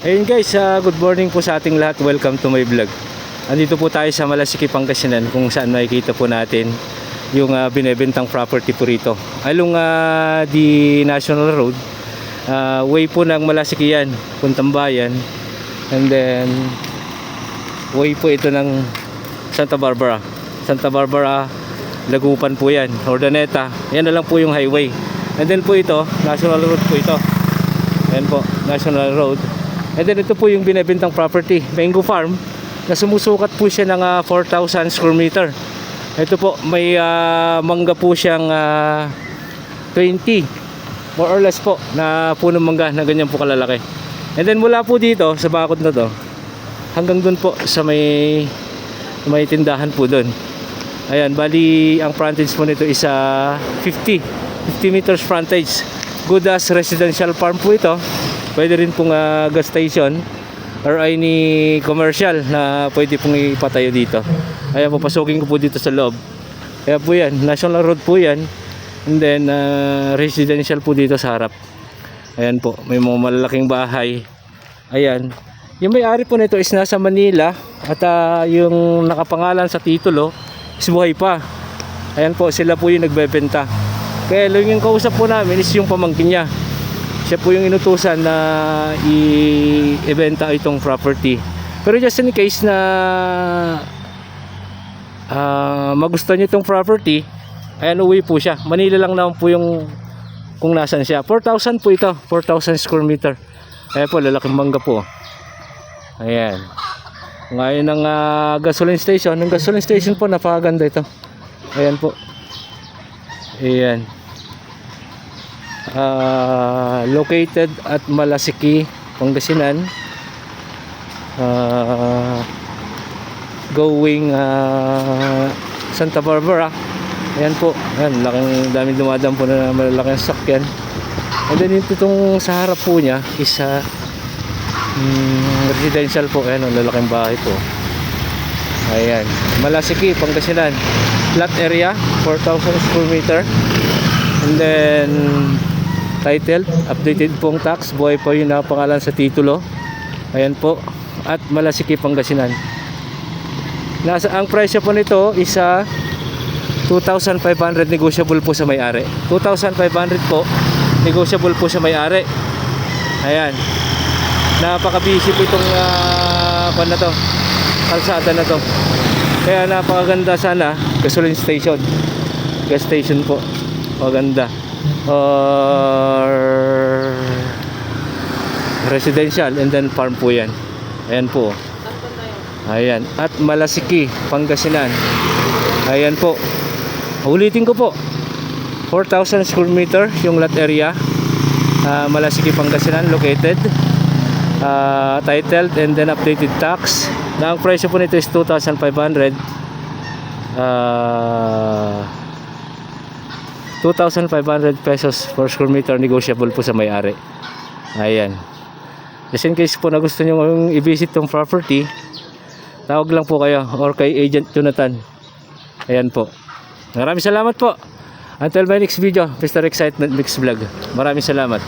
Ayun guys, good morning po sa ating lahat. Welcome to my vlog. Andito po tayo sa Malasiki, Pangasinan, kung saan makikita po natin yung binebentang property po rito. Along the National Road, way po ng Malasiki yan, puntang bayan. And then way po ito ng Santa Barbara. Santa Barbara, Lagupan po yan, Ordaneta. Yan na lang po yung highway. And then po ito, National Road po ito. Ayan po, National Road. And then ito po yung binebentang property, Mango Farm, na sumusukat po siya ng 4,000 square meter. Ito po, may mangga po siyang 20, more or less po, na punong mangga na ganyan po kalalaki. And then mula po dito, sa bakod na to, hanggang dun po sa may tindahan po dun. Ayan, bali ang frontage po nito is 50 meters frontage. Good as residential farm po ito. Pwede rin pong gas station or any commercial na pwede pong ipatayo dito. Ayan, papasukin ko po dito sa loob. Kaya po yan, National Road po yan. And then residential po dito sa harap. Ayan po, may mga malalaking bahay. Ayan, yung may-ari po nito is nasa Manila. At yung nakapangalan sa titulo is buhay pa. Ayan po, sila po yung nagbebenta. Kaya yung kausap po namin is yung pamangkin niya. Siya po yung inutusan na i-ibenta itong property. Pero just in case na magustuhan niyo itong property, ayan, uwi po siya. Manila lang naman po yung kung nasan siya. 4,000 po ito, 4,000 square meter. Ayan po, lalaking mangga po. Ayan. Ngayon ng gasoline station. Yung gasoline station po, napakaganda ito. Ayan po. Ayan. Located at Malasiki, Pangasinan, going Santa Barbara. Ayan po, ayan, daming dumadaan po na malalaking sakyan. And then itong sa harap po niya is residential po. Ayan, lalaking bahay po. Ayan, Malasiki, Pangasinan, flat area, 4,000 square meter. And then title, updated pong tax, buhay po yung nakapangalan sa titulo. Ayan po, at Malasiki, Pangasinan. Ang presyo po nito is 2,500, negotiable po sa may-ari. 2,500 po, negotiable po sa may-ari. Ayan, napaka-busy po itong na to, kalsada na to. Kaya napakaganda sana, gasoline station, gas station po, maganda, or residential, and then farm po yan. Ayan po, ayan, at Malasiki, Pangasinan. Ayan po, ulitin ko po, 4,000 square meter yung lot area, Malasiki, Pangasinan located, titled and then updated tax. Na ang presyo po nito is 2,500, 2,500 pesos per square meter, negotiable po sa may-ari. Ayan, just in case po na gusto nyo i-visit tong property, tawag lang po kayo or kay Agent Jonathan. Ayan po, maraming salamat po. Until my next video, Mr. Excitement Mix Vlog. Maraming salamat.